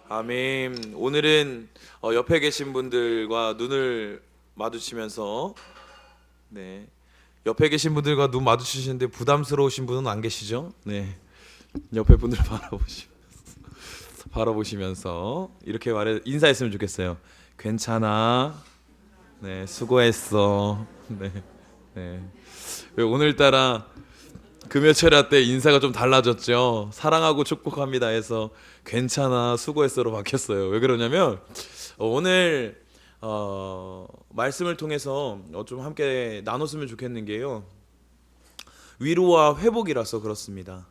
아멘. 오늘은 옆에 계신 분들과 눈을 마주치면서 네. 옆에 계신 분들과 눈 마주치시는데 부담스러우신 분은 안 계시죠? 네. 옆에 분들 바라보시면서 이렇게 말해 인사했으면 좋겠어요. 괜찮아. 네, 수고했어. 네. 네. 오늘따라 금요철야 때 인사가 좀 달라졌죠. 사랑하고 축복합니다 해서 괜찮아 수고했어로 바뀌었어요. 왜 그러냐면 오늘 말씀을 통해서 좀 함께 나눴으면 좋겠는 게요. 위로와 회복이라서 그렇습니다.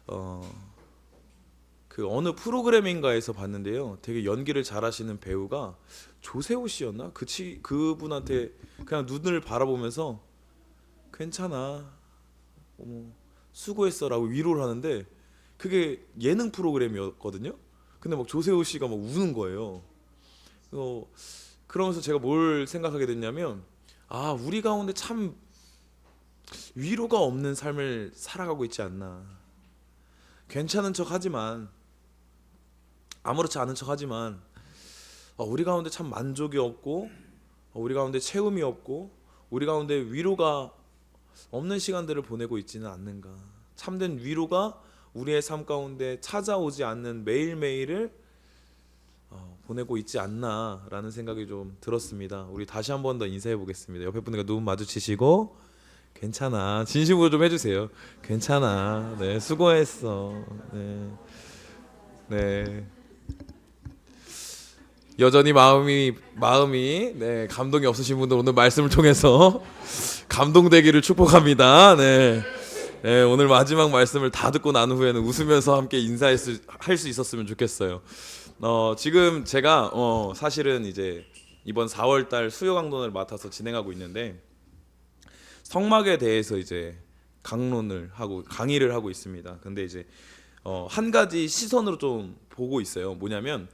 어, 그 어느 프로그램인가에서 봤는데요. 되게 연기를 잘하시는 배우가 조세호 씨였나? 그분한테 그냥 눈을 바라보면서 괜찮아. 수고했어라고 위로를 하는데 그게 예능 프로그램이었거든요. 근데 막 조세호 씨가 막 우는 거예요. 어, 그러면서 제가 뭘 생각하게 됐냐면 우리 가운데 참 위로가 없는 삶을 살아가고 있지 않나. 괜찮은 척 하지만 아무렇지 않은 척 하지만 우리 가운데 참 만족이 없고 우리 가운데 채움이 없고 우리 가운데 위로가 없는 시간들을 보내고 있지는 않는가. 참된 위로가 우리의 삶 가운데 찾아오지 않는 매일매일을 보내고 있지 않나라는 생각이 좀 들었습니다. 우리 다시 한 번 더 인사해 보겠습니다. 옆에 분들과 눈 마주치시고 괜찮아. 진심으로 좀 해주세요. 괜찮아. 네, 수고했어. 네, 네. 여전히 마음이 네, 감동이 없으신 분들 오늘 말씀을 통해서 감동되기를 축복합니다. 네. 네, 오늘 마지막 말씀을 다 듣고 난 후에는 웃으면서 함께 할 수 있었으면 좋겠어요. 지금 제가 사실은 이제 이번 4월 달 수요 강론을 맡아서 진행하고 있는데 성막에 대해서 이제 강의를 하고 있습니다. 근데 이제 한 가지 시선으로 좀 보고 있어요. 뭐냐면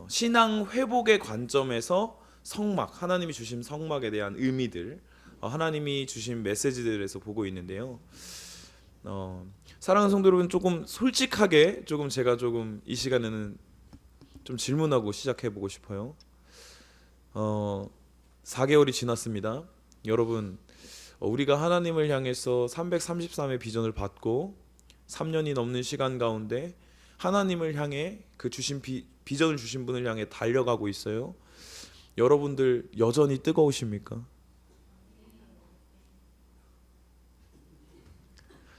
신앙 회복의 관점에서 성막, 하나님이 주신 성막에 대한 의미들, 하나님이 주신 메시지들에서 보고 있는데요. 사랑하는 성도 여러분, 조금 솔직하게 제가 이 시간에는 좀 질문하고 시작해 보고 싶어요. 4개월이 지났습니다. 여러분, 우리가 하나님을 향해서 333의 비전을 받고 3년이 넘는 시간 가운데 하나님을 향해 그 비전을 주신 분을 향해 달려가고 있어요. 여러분들 여전히 뜨거우십니까?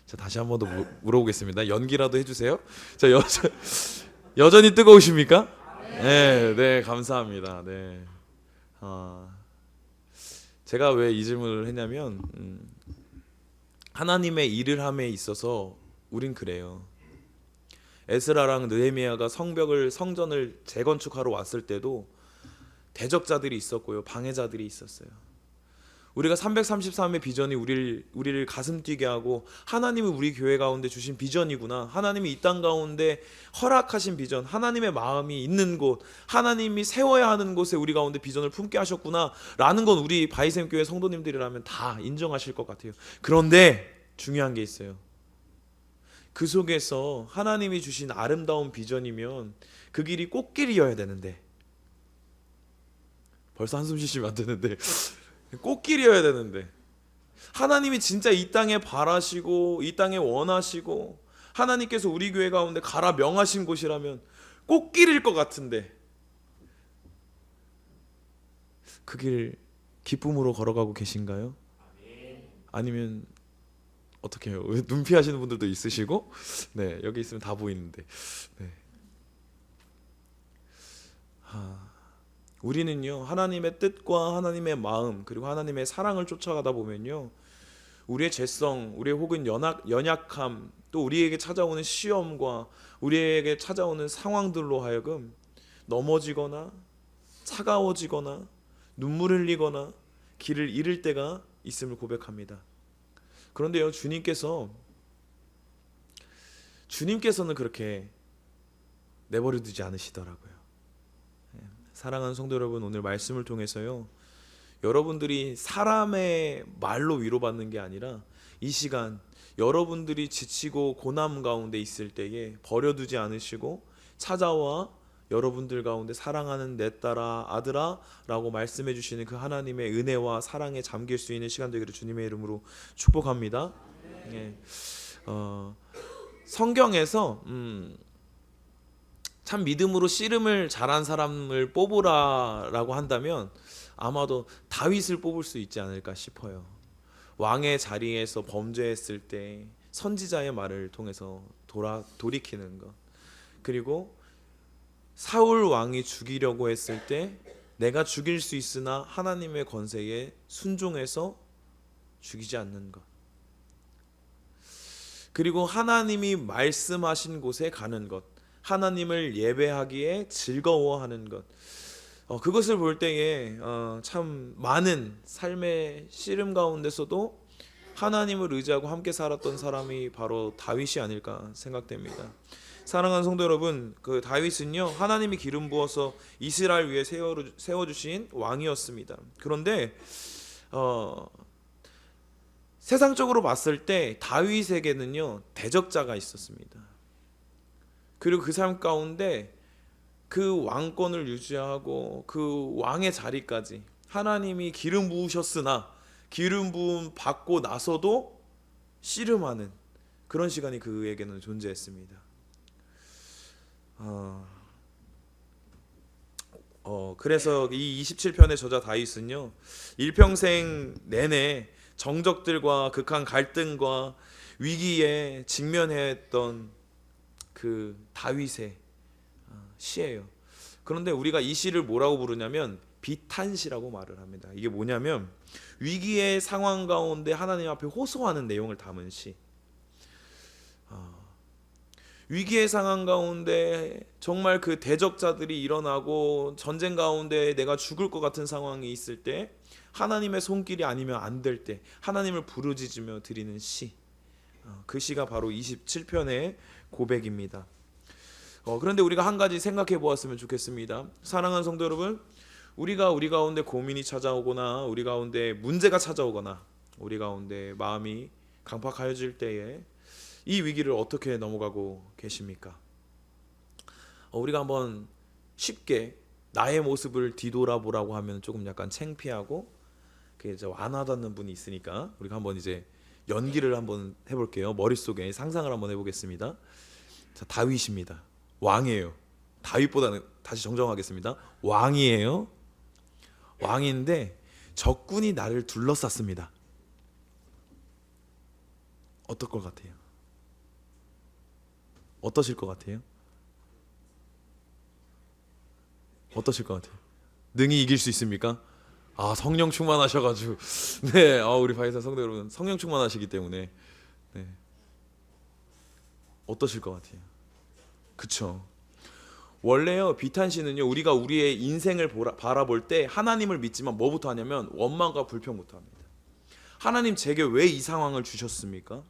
자, 다시 한 번 더 물어보겠습니다. 연기라도 해주세요. 자, 여전히 뜨거우십니까? 네, 네, 감사합니다. 네. 제가 왜 이 질문을 했냐면 하나님의 일을 함에 있어서 우린 그래요. 에스라랑 느헤미야가 성전을 재건축하러 왔을 때도 대적자들이 있었고요, 방해자들이 있었어요. 우리가 333의 비전이 우리를 가슴 뛰게 하고 하나님이 우리 교회 가운데 주신 비전이구나. 하나님이 이 땅 가운데 허락하신 비전, 하나님의 마음이 있는 곳, 하나님이 세워야 하는 곳에 우리 가운데 비전을 품게 하셨구나 라는 건 우리 바이샘 교회 성도님들이라면 다 인정하실 것 같아요. 그런데 중요한 게 있어요. 그 속에서 하나님이 주신 아름다운 비전이면 그 길이 꽃길이어야 되는데, 벌써 한숨 쉬시면 안 되는데 꽃길이어야 되는데, 하나님이 진짜 이 땅에 바라시고 이 땅에 원하시고 하나님께서 우리 교회 가운데 가라 명하신 곳이라면 꽃길일 것 같은데 그 길 기쁨으로 걸어가고 계신가요? 아니면 어떻게 해요? 눈피하시는 분들도 있으시고, 네, 여기 있으면 다 보이는데, 네. 우리는요, 하나님의 뜻과 하나님의 마음 그리고 하나님의 사랑을 쫓아가다 보면요, 우리의 죄성, 우리의 혹은 연약함, 또 우리에게 찾아오는 시험과 우리에게 찾아오는 상황들로 하여금 넘어지거나 차가워지거나 눈물 흘리거나 길을 잃을 때가 있음을 고백합니다. 그런데요, 주님께서는 그렇게 내버려 두지 않으시더라고요. 사랑하는 성도 여러분, 오늘 말씀을 통해서요, 여러분들이 사람의 말로 위로받는 게 아니라 이 시간 여러분들이 지치고 고난 가운데 있을 때에 버려두지 않으시고 찾아와 여러분들 가운데 사랑하는 내 딸아 아들아 라고 말씀해 주시는 그 하나님의 은혜와 사랑에 잠길 수 있는 시간 되기를 주님의 이름으로 축복합니다. 예. 성경에서 참 믿음으로 씨름을 잘한 사람을 뽑으라라고 한다면 아마도 다윗을 뽑을 수 있지 않을까 싶어요. 왕의 자리에서 범죄했을 때 선지자의 말을 통해서 돌이키는 것, 그리고 사울 왕이 죽이려고 했을 때 내가 죽일 수 있으나 하나님의 권세에 순종해서 죽이지 않는 것, 그리고 하나님이 말씀하신 곳에 가는 것, 하나님을 예배하기에 즐거워하는 것, 그것을 볼 때에 참 많은 삶의 씨름 가운데서도 하나님을 의지하고 함께 살았던 사람이 바로 다윗이 아닐까 생각됩니다. 사랑하는 성도 여러분, 그 다윗은요 하나님이 기름 부어서 이스라엘 위에 세워주신 왕이었습니다. 그런데 세상적으로 봤을 때 다윗에게는요 대적자가 있었습니다. 그리고 그 삶 가운데 그 왕권을 유지하고 그 왕의 자리까지 하나님이 기름 부으셨으나 기름 부음 받고 나서도 씨름하는 그런 시간이 그에게는 존재했습니다. 그래서 이 27편의 저자 다윗은요 일평생 내내 정적들과 극한 갈등과 위기에 직면했던 그 다윗의 시예요. 그런데 우리가 이 시를 뭐라고 부르냐면 비탄시라고 말을 합니다. 이게 뭐냐면 위기의 상황 가운데 하나님 앞에 호소하는 내용을 담은 시. 위기의 상황 가운데 정말 그 대적자들이 일어나고 전쟁 가운데 내가 죽을 것 같은 상황이 있을 때 하나님의 손길이 아니면 안 될 때 하나님을 부르짖으며 드리는 시. 그 시가 바로 27편의 고백입니다. 그런데 우리가 한 가지 생각해 보았으면 좋겠습니다. 사랑하는 성도 여러분, 우리 가운데 고민이 찾아오거나 우리 가운데 문제가 찾아오거나 우리 가운데 마음이 강팍하여질 때에 이 위기를 어떻게 넘어가고 계십니까? 우리가 한번 쉽게 나의 모습을 뒤돌아보라고 하면 조금 약간 창피하고 그게 이제 와닿는 분이 있으니까 우리가 한번 이제 연기를 한번 해볼게요. 머릿속에 상상을 한번 해보겠습니다. 자, 다윗입니다. 왕이에요. 다윗보다는 다시 정정하겠습니다. 왕이에요. 왕인데 적군이 나를 둘러쌌습니다. 어떨 것 같아요? 어떠실 것 같아요? 어떠실 것 같아요? 능히 이길 수 있습니까? 성령 충만하셔가지고 네, 우리 바이사 성도 여러분 성령 충만하시기 때문에 네. 어떠실 것 같아요? 그쵸? 원래요 비탄시는요 우리가 우리의 인생을 바라볼 때 하나님을 믿지만 뭐부터 하냐면 원망과 불평부터 합니다. 하나님 제게 왜 이 상황을 주셨습니까?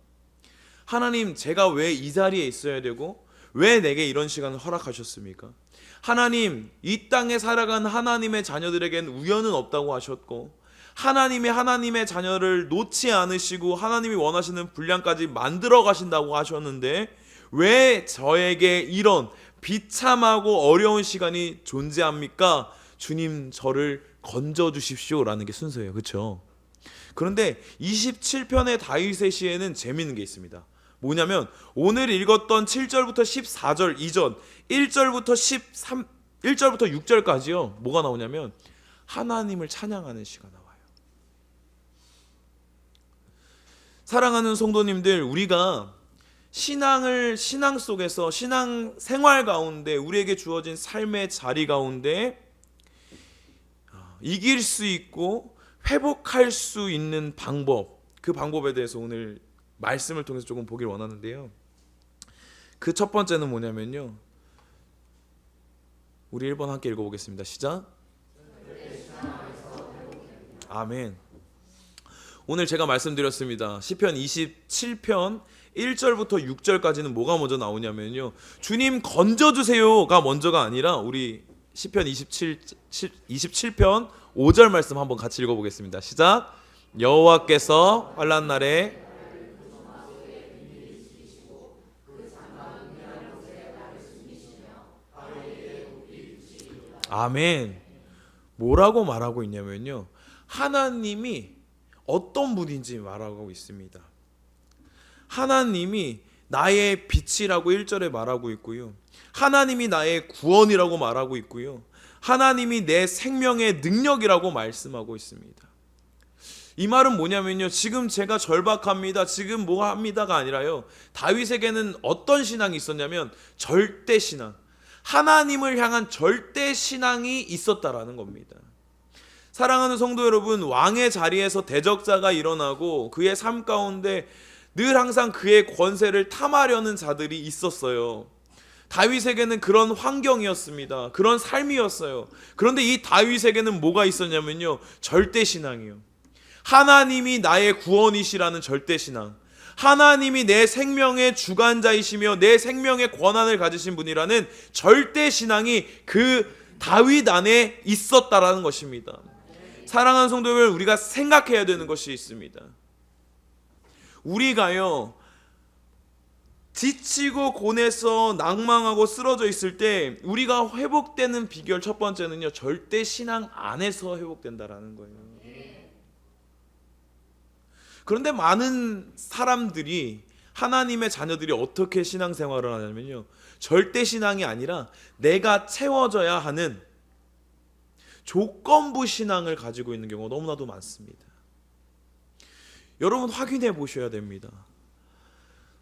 하나님 제가 왜 이 자리에 있어야 되고 왜 내게 이런 시간을 허락하셨습니까? 하나님 이 땅에 살아간 하나님의 자녀들에겐 우연은 없다고 하셨고 하나님의 자녀를 놓지 않으시고 하나님이 원하시는 분량까지 만들어 가신다고 하셨는데 왜 저에게 이런 비참하고 어려운 시간이 존재합니까? 주님 저를 건져 주십시오 라는 게 순서예요. 그렇죠? 그런데 27편의 다윗의 시에는 재미있는 게 있습니다. 뭐냐면 오늘 읽었던 7절부터 14절 이전 1절부터 6절까지요. 뭐가 나오냐면 하나님을 찬양하는 시가 나와요. 사랑하는 성도님들, 우리가 신앙 속에서 신앙 생활 가운데 우리에게 주어진 삶의 자리 가운데 이길 수 있고 회복할 수 있는 방법, 그 방법에 대해서 오늘 말씀을 통해서 조금 보길 원하는데요. 그 첫 번째는 뭐냐면요. 우리 1번 함께 읽어보겠습니다. 시작. 아멘. 오늘 제가 말씀드렸습니다. 시편 27편 1절부터 6절까지는 뭐가 먼저 나오냐면요. 주님 건져주세요가 먼저가 아니라 우리 시편 27편 5절 말씀 한번 같이 읽어보겠습니다. 시작. 여호와께서 환난 날에 아멘. 뭐라고 말하고 있냐면요, 하나님이 어떤 분인지 말하고 있습니다. 하나님이 나의 빛이라고 1절에 말하고 있고요, 하나님이 나의 구원이라고 말하고 있고요, 하나님이 내 생명의 능력이라고 말씀하고 있습니다. 이 말은 뭐냐면요, 지금 제가 절박합니다, 지금 뭐 합니다가 아니라요, 다윗에게는 어떤 신앙이 있었냐면 절대 신앙, 하나님을 향한 절대 신앙이 있었다라는 겁니다. 사랑하는 성도 여러분, 왕의 자리에서 대적자가 일어나고 그의 삶 가운데 늘 항상 그의 권세를 탐하려는 자들이 있었어요. 다윗에게는 그런 환경이었습니다. 그런 삶이었어요. 그런데 이 다윗에게는 뭐가 있었냐면요, 절대 신앙이요. 하나님이 나의 구원이시라는 절대 신앙, 하나님이 내 생명의 주관자이시며 내 생명의 권한을 가지신 분이라는 절대 신앙이 그 다윗 안에 있었다라는 것입니다. 사랑하는 성도 여러분, 우리가 생각해야 되는 것이 있습니다. 우리가요, 지치고 고뇌서 낭망하고 쓰러져 있을 때 우리가 회복되는 비결, 첫 번째는요, 절대 신앙 안에서 회복된다라는 거예요. 그런데 많은 사람들이, 하나님의 자녀들이 어떻게 신앙생활을 하냐면요, 절대 신앙이 아니라 내가 채워져야 하는 조건부 신앙을 가지고 있는 경우가 너무나도 많습니다. 여러분, 확인해 보셔야 됩니다.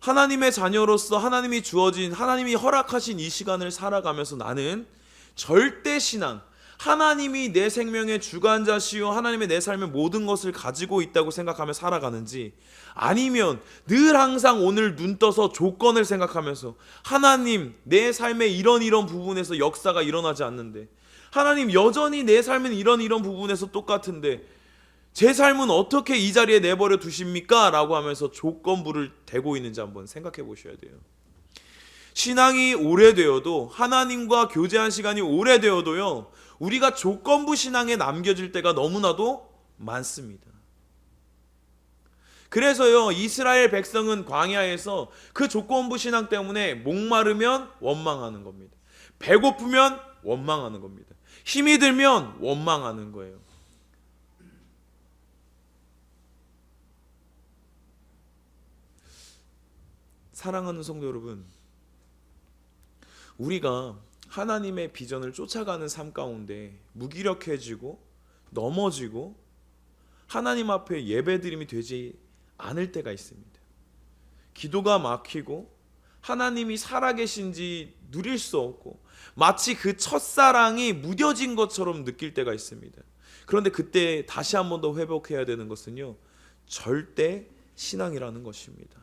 하나님의 자녀로서 하나님이 주어진, 하나님이 허락하신 이 시간을 살아가면서 나는 절대 신앙, 하나님이 내 생명의 주관자시요 하나님의 내 삶의 모든 것을 가지고 있다고 생각하며 살아가는지, 아니면 늘 항상 오늘 눈 떠서 조건을 생각하면서 하나님, 내 삶의 이런 부분에서 역사가 일어나지 않는데, 하나님, 여전히 내 삶은 이런 부분에서 똑같은데 제 삶은 어떻게 이 자리에 내버려 두십니까? 라고 하면서 조건부를 대고 있는지 한번 생각해 보셔야 돼요. 신앙이 오래되어도, 하나님과 교제한 시간이 오래되어도요, 우리가 조건부 신앙에 남겨질 때가 너무나도 많습니다. 그래서요, 이스라엘 백성은 광야에서 그 조건부 신앙 때문에 목마르면 원망하는 겁니다. 배고프면 원망하는 겁니다. 힘이 들면 원망하는 거예요. 사랑하는 성도 여러분, 우리가 하나님의 비전을 쫓아가는 삶 가운데 무기력해지고 넘어지고 하나님 앞에 예배드림이 되지 않을 때가 있습니다. 기도가 막히고 하나님이 살아계신지 누릴 수 없고 마치 그 첫사랑이 무뎌진 것처럼 느낄 때가 있습니다. 그런데 그때 다시 한 번 더 회복해야 되는 것은요, 절대 신앙이라는 것입니다.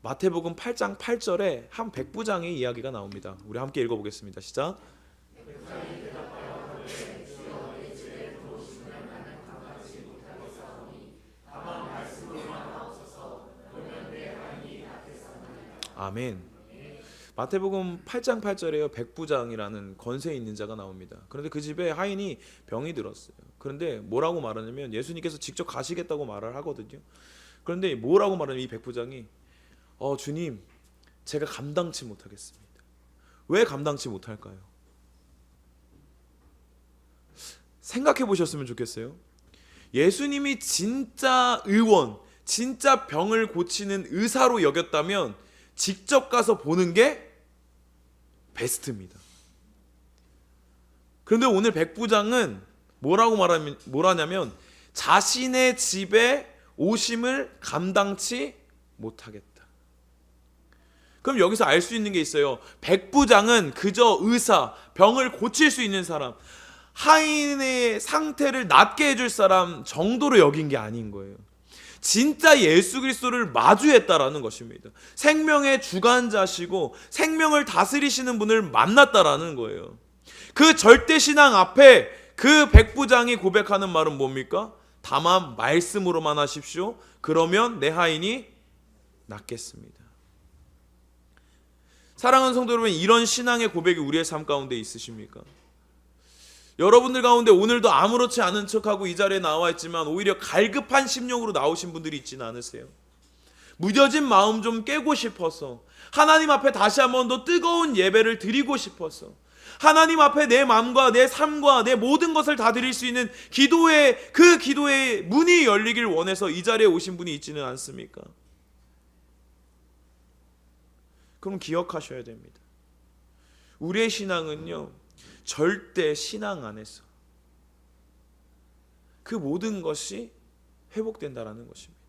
마태복음 8장 8절에 한 백부장의 이야기가 나옵니다. 우리 함께 읽어보겠습니다. 시작. 아멘. 마태복음 8장 8절에요, 백부장이라는 권세 있는 자가 나옵니다. 그런데 그 집에 하인이 병이 들었어요. 그런데 뭐라고 말하냐면, 예수님께서 직접 가시겠다고 말을 하거든요. 그런데 뭐라고 말하냐면, 이 백부장이 주님, 제가 감당치 못하겠습니다. 왜 감당치 못할까요? 생각해 보셨으면 좋겠어요. 예수님이 진짜 의원, 진짜 병을 고치는 의사로 여겼다면 직접 가서 보는 게 베스트입니다. 그런데 오늘 백부장은 뭐라냐면 자신의 집에 오심을 감당치 못하겠다. 그럼 여기서 알 수 있는 게 있어요. 백부장은 그저 의사, 병을 고칠 수 있는 사람, 하인의 상태를 낫게 해줄 사람 정도로 여긴 게 아닌 거예요. 진짜 예수 그리스도를 마주했다라는 것입니다. 생명의 주관자시고 생명을 다스리시는 분을 만났다라는 거예요. 그 절대 신앙 앞에 그 백부장이 고백하는 말은 뭡니까? 다만 말씀으로만 하십시오. 그러면 내 하인이 낫겠습니다. 사랑하는 성도 여러분, 이런 신앙의 고백이 우리의 삶 가운데 있으십니까? 여러분들 가운데 오늘도 아무렇지 않은 척하고 이 자리에 나와 있지만 오히려 갈급한 심령으로 나오신 분들이 있지는 않으세요? 무뎌진 마음 좀 깨고 싶어서, 하나님 앞에 다시 한번 더 뜨거운 예배를 드리고 싶어서, 하나님 앞에 내 마음과 내 삶과 내 모든 것을 다 드릴 수 있는 기도의 그 기도의 문이 열리길 원해서 이 자리에 오신 분이 있지는 않습니까? 그럼 기억하셔야 됩니다. 우리의 신앙은요, 절대 신앙 안에서 그 모든 것이 회복된다라는 것입니다.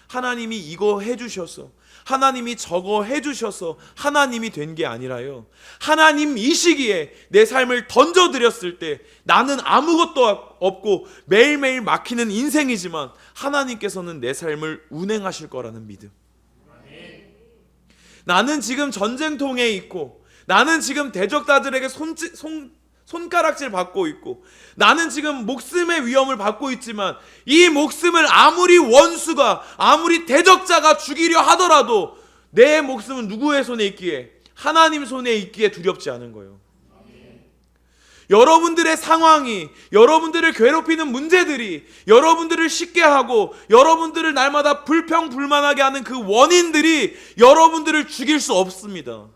하나님이 이거 해주셔서, 하나님이 저거 해주셔서 하나님이 된 게 아니라요, 하나님 이 시기에 내 삶을 던져드렸을 때 나는 아무것도 없고 매일매일 막히는 인생이지만 하나님께서는 내 삶을 운행하실 거라는 믿음. 나는 지금 전쟁통에 있고, 나는 지금 대적자들에게 손가락질 받고 있고, 나는 지금 목숨의 위험을 받고 있지만 이 목숨을 아무리 원수가, 아무리 대적자가 죽이려 하더라도 내 목숨은 누구의 손에 있기에? 하나님 손에 있기에 두렵지 않은 거예요. 여러분들의 상황이, 여러분들을 괴롭히는 문제들이, 여러분들을 쉽게 하고 여러분들을 날마다 불평불만하게 하는 그 원인들이 여러분들을 죽일 수 없습니다.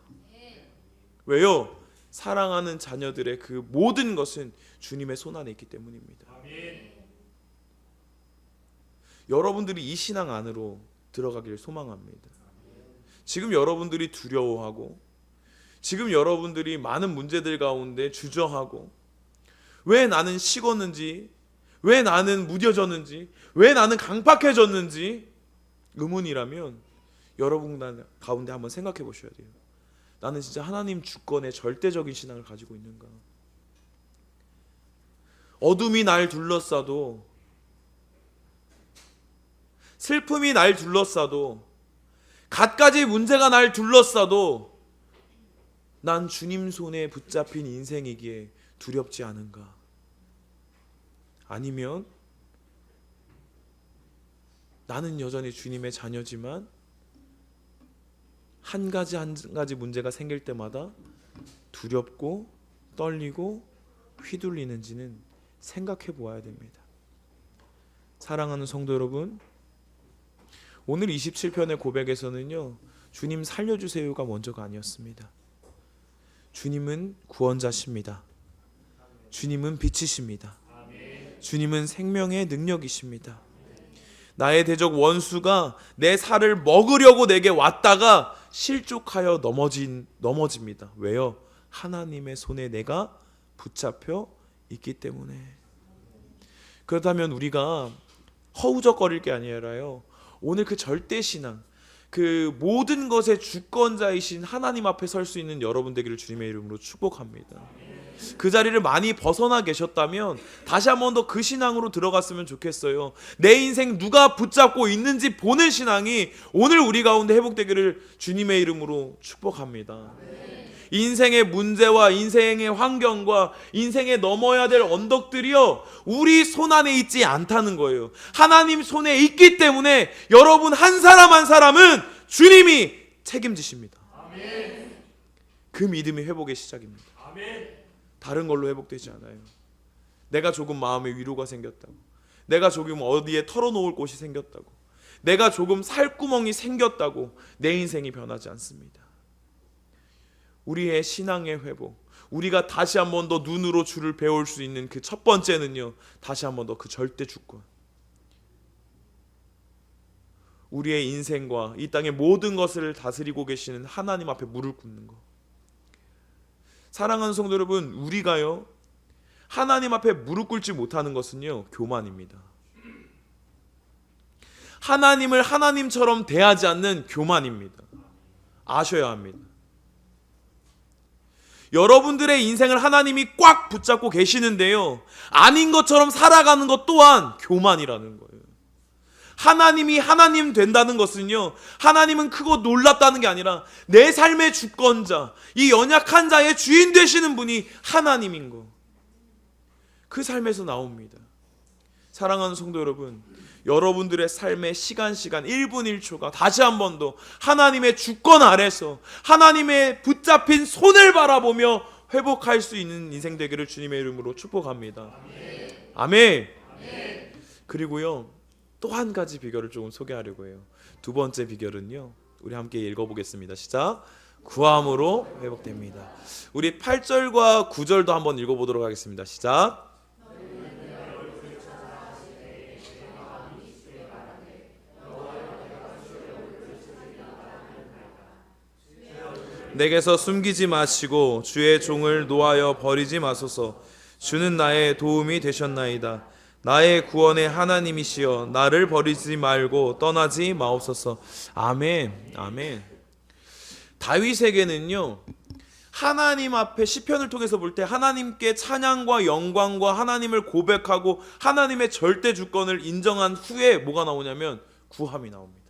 왜요? 사랑하는 자녀들의 그 모든 것은 주님의 손 안에 있기 때문입니다. 여러분들이 이 신앙 안으로 들어가기를 소망합니다. 지금 여러분들이 두려워하고, 지금 여러분들이 많은 문제들 가운데 주저하고, 왜 나는 식었는지, 왜 나는 무뎌졌는지, 왜 나는 강팍해졌는지 의문이라면 여러분 가운데 한번 생각해 보셔야 돼요. 나는 진짜 하나님 주권의 절대적인 신앙을 가지고 있는가? 어둠이 날 둘러싸도, 슬픔이 날 둘러싸도, 갖가지 문제가 날 둘러싸도 난 주님 손에 붙잡힌 인생이기에 두렵지 않은가? 아니면 나는 여전히 주님의 자녀지만 한 가지 문제가 생길 때마다 두렵고 떨리고 휘둘리는지는 생각해 보아야 됩니다. 사랑하는 성도 여러분, 오늘 27편의 고백에서는요, 주님 살려주세요가 먼저가 아니었습니다. 주님은 구원자십니다. 주님은 빛이십니다. 주님은 생명의 능력이십니다. 나의 대적 원수가 내 살을 먹으려고 내게 왔다가 실족하여 넘어집니다. 왜요? 하나님의 손에 내가 붙잡혀 있기 때문에. 그렇다면 우리가 허우적거릴 게 아니라요, 오늘 그 절대신앙, 그 모든 것의 주권자이신 하나님 앞에 설 수 있는 여러분 되기를 주님의 이름으로 축복합니다. 그 자리를 많이 벗어나 계셨다면 다시 한 번 더 그 신앙으로 들어갔으면 좋겠어요. 내 인생 누가 붙잡고 있는지 보는 신앙이 오늘 우리 가운데 회복되기를 주님의 이름으로 축복합니다. 인생의 문제와 인생의 환경과 인생에 넘어야 될 언덕들이요, 우리 손 안에 있지 않다는 거예요. 하나님 손에 있기 때문에 여러분 한 사람 한 사람은 주님이 책임지십니다. 그 믿음이 회복의 시작입니다. 다른 걸로 회복되지 않아요. 내가 조금 마음에 위로가 생겼다고, 내가 조금 어디에 털어놓을 곳이 생겼다고, 내가 조금 살구멍이 생겼다고 내 인생이 변하지 않습니다. 우리의 신앙의 회복, 우리가 다시 한 번 더 눈으로 주를 배울 수 있는 그 첫 번째는요, 다시 한 번 더 그 절대 주권, 우리의 인생과 이 땅의 모든 것을 다스리고 계시는 하나님 앞에 무릎 꿇는 것. 사랑하는 성도 여러분, 우리가요 하나님 앞에 무릎 꿇지 못하는 것은요 교만입니다. 하나님을 하나님처럼 대하지 않는 교만입니다. 아셔야 합니다. 여러분들의 인생을 하나님이 꽉 붙잡고 계시는데요, 아닌 것처럼 살아가는 것 또한 교만이라는 거예요. 하나님이 하나님 된다는 것은요, 하나님은 크고 놀랍다는 게 아니라 내 삶의 주권자, 이 연약한 자의 주인 되시는 분이 하나님인 거, 그 삶에서 나옵니다. 사랑하는 성도 여러분, 여러분들의 삶의 시간 1분 1초가 다시 한 번 더 하나님의 주권 아래서 하나님의 붙잡힌 손을 바라보며 회복할 수 있는 인생 되기를 주님의 이름으로 축복합니다. 아멘. 그리고요, 또 한 가지 비결을 조금 소개하려고 해요. 두 번째 비결은요, 우리 함께 읽어보겠습니다. 시작. 구함으로 회복됩니다. 우리 8절과 9절도 한번 읽어보도록 하겠습니다. 시작. 내게서 숨기지 마시고 주의 종을 노하여 버리지 마소서. 주는 나의 도움이 되셨나이다. 나의 구원의 하나님이시여 나를 버리지 말고 떠나지 마옵소서. 아멘. 아멘. 다윗에게는요, 하나님 앞에 시편을 통해서 볼 때 하나님께 찬양과 영광과 하나님을 고백하고 하나님의 절대 주권을 인정한 후에 뭐가 나오냐면 구함이 나옵니다.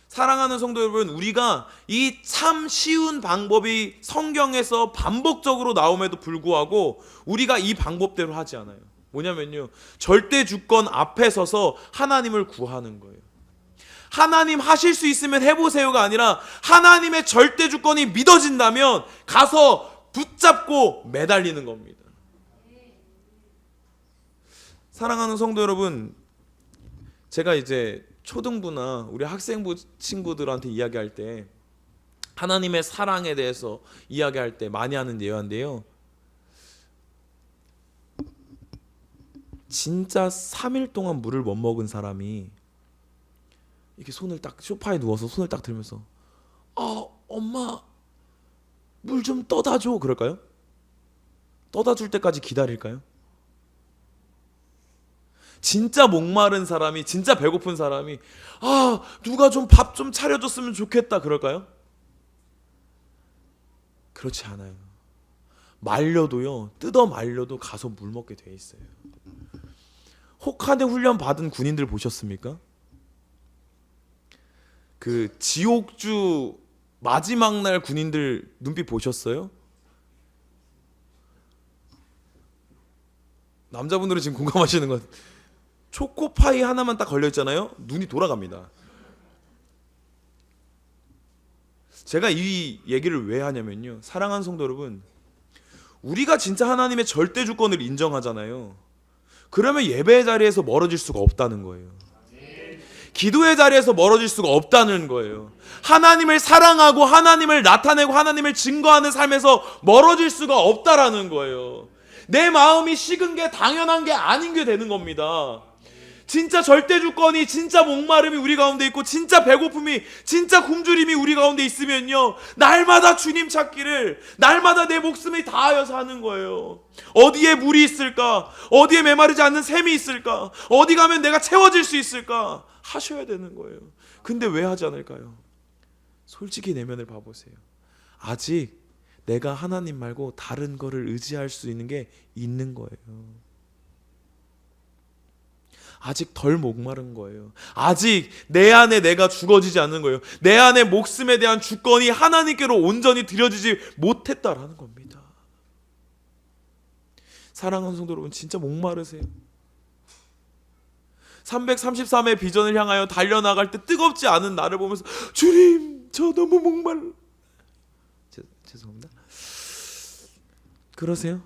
사랑하는 성도 여러분, 우리가 이 참 쉬운 방법이 성경에서 반복적으로 나옴에도 불구하고 우리가 이 방법대로 하지 않아요. 뭐냐면요, 절대 주권 앞에 서서 하나님을 구하는 거예요. 하나님 하실 수 있으면 해보세요가 아니라 하나님의 절대 주권이 믿어진다면 가서 붙잡고 매달리는 겁니다. 사랑하는 성도 여러분, 제가 이제 초등부나 우리 학생부 친구들한테 이야기할 때 하나님의 사랑에 대해서 이야기할 때 많이 하는 예화인데요, 진짜 3일 동안 물을 못 먹은 사람이 이렇게 손을 딱 소파에 누워서 손을 딱 들면서 엄마 물 좀 떠다 줘 그럴까요? 떠다 줄 때까지 기다릴까요? 진짜 목마른 사람이, 진짜 배고픈 사람이 누가 좀 밥 좀 차려줬으면 좋겠다 그럴까요? 그렇지 않아요. 말려도요, 뜯어 말려도 가서 물 먹게 돼 있어요. 혹한의 훈련 받은 군인들 보셨습니까? 그 지옥주 마지막 날 군인들 눈빛 보셨어요? 남자분들은 지금 공감하시는 것, 초코파이 하나만 딱 걸려있잖아요, 눈이 돌아갑니다. 제가 이 얘기를 왜 하냐면요, 사랑하는 성도 여러분, 우리가 진짜 하나님의 절대 주권을 인정하잖아요. 그러면 예배의 자리에서 멀어질 수가 없다는 거예요. 기도의 자리에서 멀어질 수가 없다는 거예요. 하나님을 사랑하고 하나님을 나타내고 하나님을 증거하는 삶에서 멀어질 수가 없다라는 거예요. 내 마음이 식은 게 당연한 게 아닌 게 되는 겁니다. 진짜 절대 주권이, 진짜 목마름이 우리 가운데 있고 진짜 배고픔이, 진짜 굶주림이 우리 가운데 있으면요, 날마다 주님 찾기를, 날마다 내 목숨을 다하여서 하는 거예요. 어디에 물이 있을까? 어디에 메마르지 않는 샘이 있을까? 어디 가면 내가 채워질 수 있을까? 하셔야 되는 거예요. 근데 왜 하지 않을까요? 솔직히 내면을 봐보세요. 아직 내가 하나님 말고 다른 거를 의지할 수 있는 게 있는 거예요. 아직 덜 목마른 거예요. 아직 내 안에 내가 죽어지지 않는 거예요. 내 안에 목숨에 대한 주권이 하나님께로 온전히 드려지지 못했다라는 겁니다. 사랑하는 성도 여러분, 진짜 목마르세요? 333의 비전을 향하여 달려나갈 때 뜨겁지 않은 나를 보면서 주님, 저 너무 죄송합니다. 그러세요?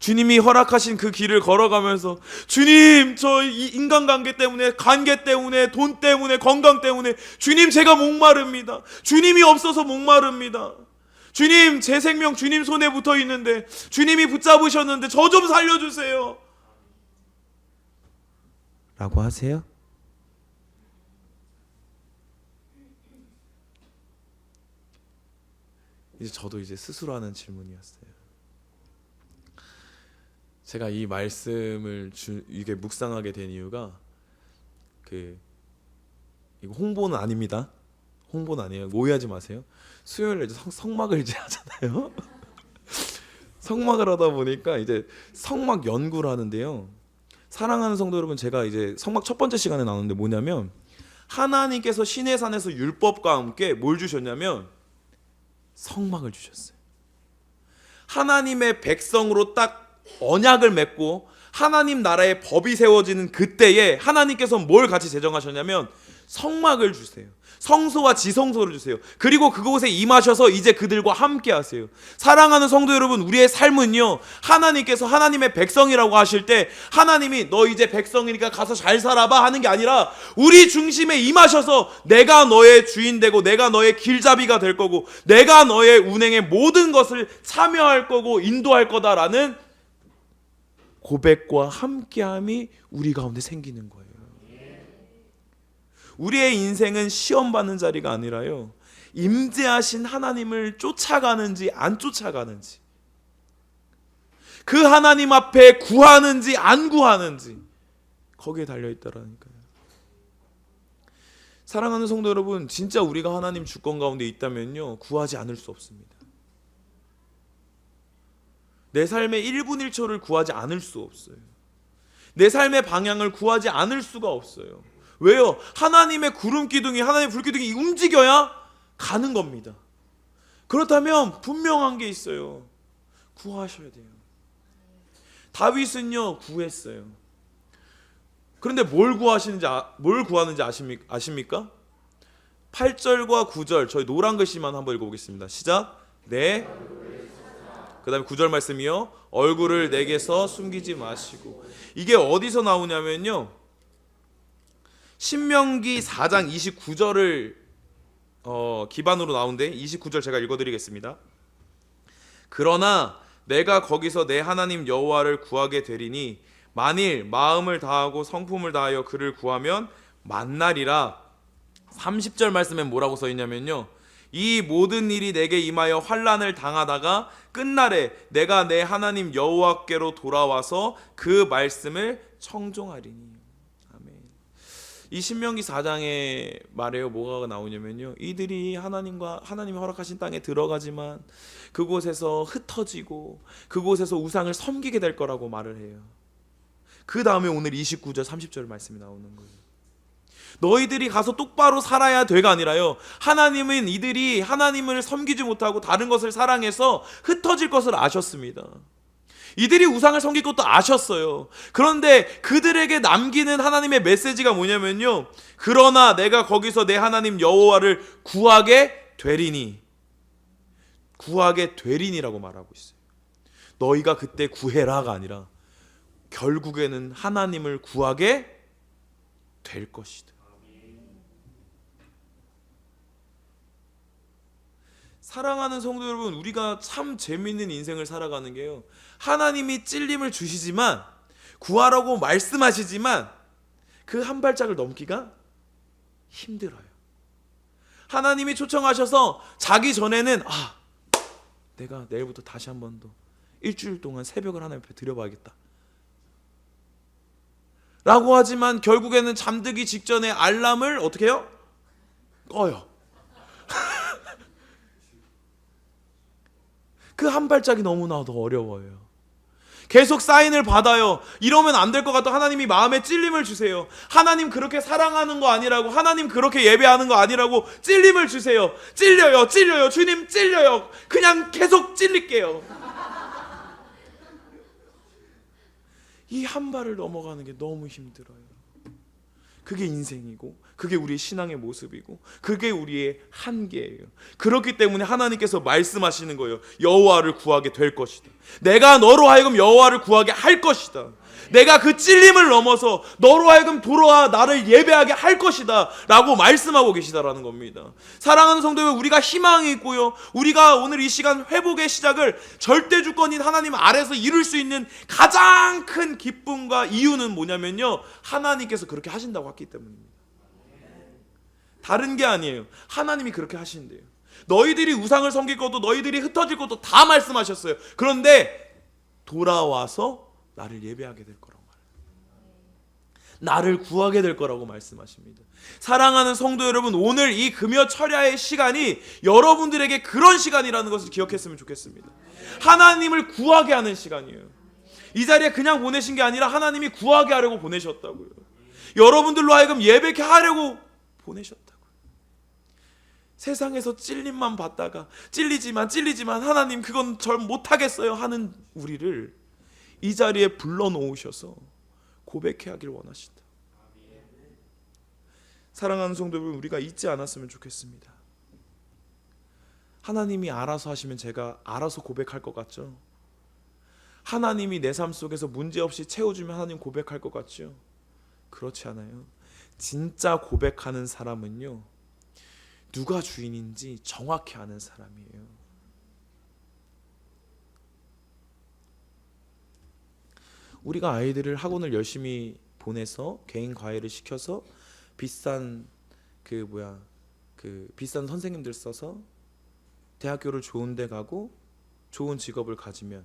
주님이 허락하신 그 길을 걸어가면서 주님, 저 인간관계 때문에, 관계 때문에, 돈 때문에, 건강 때문에 주님, 제가 목마릅니다. 주님이 없어서 목마릅니다. 주님, 제 생명 주님 손에 붙어 있는데, 주님이 붙잡으셨는데 저 좀 살려주세요 라고 하세요? 이제 저도 이제 스스로 하는 질문이었어요. 제가 이 말씀을 이게 묵상하게 된 이유가, 이거 홍보는 아닙니다. 홍보는 아니에요. 오해하지 마세요. 수요일에 이제 성막을 이제 하잖아요. 성막을 하다 보니까 이제 성막 연구를 하는데요. 사랑하는 성도 여러분, 제가 이제 성막 첫 번째 시간에 나오는데 뭐냐면, 하나님께서 시내 산에서 율법과 함께 뭘 주셨냐면 성막을 주셨어요. 하나님의 백성으로 딱 언약을 맺고 하나님 나라의 법이 세워지는 그때에 하나님께서 뭘 같이 제정하셨냐면 성막을 주세요. 성소와 지성소를 주세요. 그리고 그곳에 임하셔서 이제 그들과 함께 하세요. 사랑하는 성도 여러분, 우리의 삶은요, 하나님께서 하나님의 백성이라고 하실 때 하나님이 너 이제 백성이니까 가서 잘 살아봐 하는 게 아니라 우리 중심에 임하셔서 내가 너의 주인 되고 내가 너의 길잡이가 될 거고 내가 너의 운행의 모든 것을 참여할 거고 인도할 거다라는 고백과 함께함이 우리 가운데 생기는 거예요. 우리의 인생은 시험받는 자리가 아니라요, 임재하신 하나님을 쫓아가는지 안 쫓아가는지, 그 하나님 앞에 구하는지 안 구하는지 거기에 달려있다라니까요. 사랑하는 성도 여러분, 진짜 우리가 하나님 주권 가운데 있다면요, 구하지 않을 수 없습니다. 내 삶의 1분 1초를 구하지 않을 수 없어요. 내 삶의 방향을 구하지 않을 수가 없어요. 왜요? 하나님의 구름 기둥이, 하나님의 불 기둥이 움직여야 가는 겁니다. 그렇다면 분명한 게 있어요. 구하셔야 돼요. 다윗은요, 구했어요. 그런데 뭘 구하는지 아십니까? 8절과 9절, 저희 노란 글씨만 한번 읽어보겠습니다. 시작. 네. 그 다음에 9절 말씀이요, 얼굴을 내게서 숨기지 마시고. 이게 어디서 나오냐면요, 신명기 4장 29절을 기반으로 나오는데 29절 제가 읽어드리겠습니다. 그러나 내가 거기서 내 하나님 여호와를 구하게 되리니 만일 마음을 다하고 성품을 다하여 그를 구하면 만나리라. 30절 말씀에 뭐라고 써있냐면요, 이 모든 일이 내게 임하여 환난을 당하다가 끝날에 내가 내 하나님 여호와께로 돌아와서 그 말씀을 청종하리니. 이 신명기 4장에 말해요, 뭐가 나오냐면요, 이들이 하나님이 허락하신 땅에 들어가지만 그곳에서 흩어지고 그곳에서 우상을 섬기게 될 거라고 말을 해요. 그 다음에 오늘 29절 30절 말씀이 나오는 거예요. 너희들이 가서 똑바로 살아야 돼가 아니라요, 하나님은 이들이 하나님을 섬기지 못하고 다른 것을 사랑해서 흩어질 것을 아셨습니다. 이들이 우상을 섬길 것도 아셨어요. 그런데 그들에게 남기는 하나님의 메시지가 뭐냐면요, 그러나 내가 거기서 내 하나님 여호와를 구하게 되리니. 구하게 되리니라고 말하고 있어요. 너희가 그때 구해라가 아니라 결국에는 하나님을 구하게 될 것이다. 사랑하는 성도 여러분, 우리가 참 재밌는 인생을 살아가는 게요, 하나님이 찔림을 주시지만, 구하라고 말씀하시지만 그 한 발짝을 넘기가 힘들어요. 하나님이 초청하셔서 자기 전에는 내가 내일부터 다시 한 번 더 일주일 동안 새벽을 하나님 앞에 드려봐야겠다 라고 하지만 결국에는 잠들기 직전에 알람을 어떻게 해요? 꺼요. 그 한 발짝이 너무나도 어려워요. 계속 사인을 받아요. 이러면 안 될 것 같아. 하나님이 마음에 찔림을 주세요. 하나님 그렇게 사랑하는 거 아니라고, 하나님 그렇게 예배하는 거 아니라고 찔림을 주세요. 찔려요, 주님 찔려요. 그냥 계속 찔릴게요. 이 한 발을 넘어가는 게 너무 힘들어요. 그게 인생이고, 그게 우리의 신앙의 모습이고, 그게 우리의 한계예요. 그렇기 때문에 하나님께서 말씀하시는 거예요. 여호와를 구하게 될 것이다. 내가 너로 하여금 여호와를 구하게 할 것이다. 내가 그 찔림을 넘어서 너로 하여금 돌아와 나를 예배하게 할 것이다 라고 말씀하고 계시다라는 겁니다. 사랑하는 성도 여러분, 우리가 희망이 있고요, 우리가 오늘 이 시간 회복의 시작을 절대 주권인 하나님 아래서 이룰 수 있는 가장 큰 기쁨과 이유는 뭐냐면요, 하나님께서 그렇게 하신다고 했기 때문입니다. 다른 게 아니에요. 하나님이 그렇게 하신대요. 너희들이 우상을 섬길 것도 너희들이 흩어질 것도 다 말씀하셨어요. 그런데 돌아와서 나를 예배하게 될 거라고 말해요. 나를 구하게 될 거라고 말씀하십니다. 사랑하는 성도 여러분, 오늘 이 금요 철야의 시간이 여러분들에게 그런 시간이라는 것을 기억했으면 좋겠습니다. 하나님을 구하게 하는 시간이에요. 이 자리에 그냥 보내신 게 아니라 하나님이 구하게 하려고 보내셨다고요. 여러분들로 하여금 예배케 하려고 보내셨다고요. 세상에서 찔림만 받다가 찔리지만 하나님 그건 절 못하겠어요 하는 우리를 이 자리에 불러놓으셔서 고백해 하길 원하신다. 사랑하는 성도 여러분, 우리가 잊지 않았으면 좋겠습니다. 하나님이 알아서 하시면 제가 알아서 고백할 것 같죠? 하나님이 내 삶 속에서 문제없이 채워주면 하나님 고백할 것 같죠? 그렇지 않아요. 진짜 고백하는 사람은요, 누가 주인인지 정확히 아는 사람이에요. 우리가 아이들을 학원을 열심히 보내서 개인 과외를 시켜서 비싼 비싼 선생님들 써서 대학교를 좋은 데 가고 좋은 직업을 가지면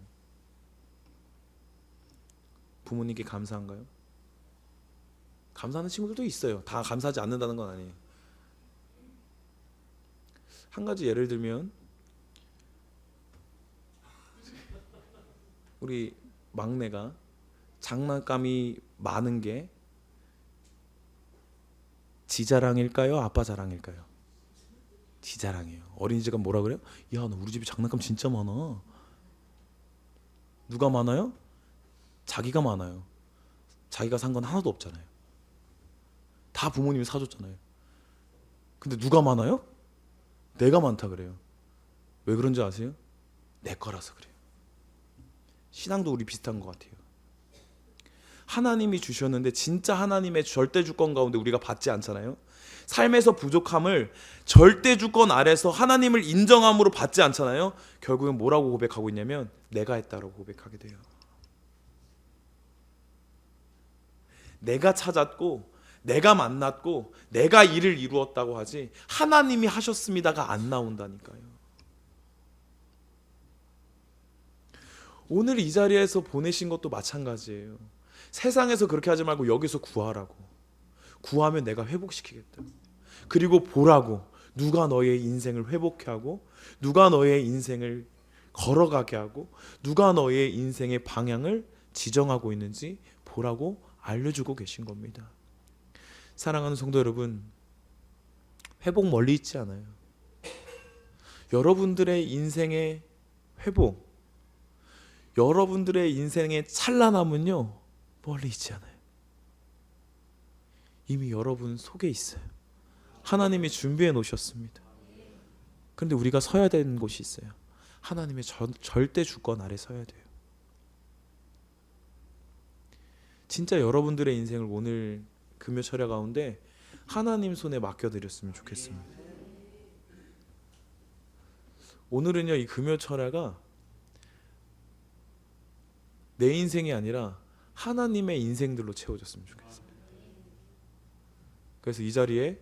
부모님께 감사한가요? 감사하는 친구들도 있어요. 다 감사하지 않는다는 건 아니에요. 한 가지 예를 들면 우리 막내가 장난감이 많은 게 지 자랑일까요? 아빠 자랑일까요? 지 자랑이에요. 어린이집가 뭐라 그래요? 야, 너 우리 집에 장난감 진짜 많아. 누가 많아요? 자기가 많아요. 자기가 산 건 하나도 없잖아요. 다 부모님이 사줬잖아요. 근데 누가 많아요? 내가 많다 그래요. 왜 그런지 아세요? 내 거라서 그래요. 신앙도 우리 비슷한 것 같아요. 하나님이 주셨는데 진짜 하나님의 절대 주권 가운데 우리가 받지 않잖아요. 삶에서 부족함을 절대 주권 아래서 하나님을 인정함으로 받지 않잖아요. 결국엔 뭐라고 고백하고 있냐면 내가 했다라고 고백하게 돼요. 내가 찾았고 내가 만났고 내가 일을 이루었다고 하지 하나님이 하셨습니다가 안 나온다니까요. 오늘 이 자리에서 보내신 것도 마찬가지예요. 세상에서 그렇게 하지 말고 여기서 구하라고. 구하면 내가 회복시키겠다. 그리고 보라고. 누가 너의 인생을 회복해 하고 누가 너의 인생을 걸어가게 하고 누가 너의 인생의 방향을 지정하고 있는지 보라고 알려주고 계신 겁니다. 사랑하는 성도 여러분, 회복 멀리 있지 않아요. 여러분들의 인생의 회복, 여러분들의 인생의 찬란함은요 멀리 있지 않아요. 이미 여러분 속에 있어요. 하나님이 준비해 놓으셨습니다. 그런데 우리가 서야 되는 곳이 있어요. 하나님의 절대 주권 아래 서야 돼요. 진짜 여러분들의 인생을 오늘 금요 철야 가운데 하나님 손에 맡겨드렸으면 좋겠습니다. 오늘은요 이 금요 철야가 내 인생이 아니라 하나님의 인생들로 채워졌으면 좋겠습니다. 그래서 이 자리에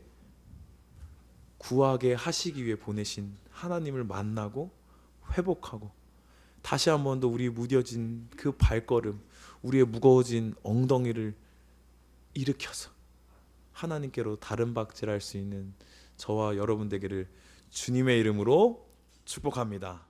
구하게 하시기 위해 보내신 하나님을 만나고 회복하고 다시 한 번 더 우리 무뎌진 그 발걸음, 우리의 무거워진 엉덩이를 일으켜서 하나님께로 다른 박질할 수 있는 저와 여러분 되기를 주님의 이름으로 축복합니다.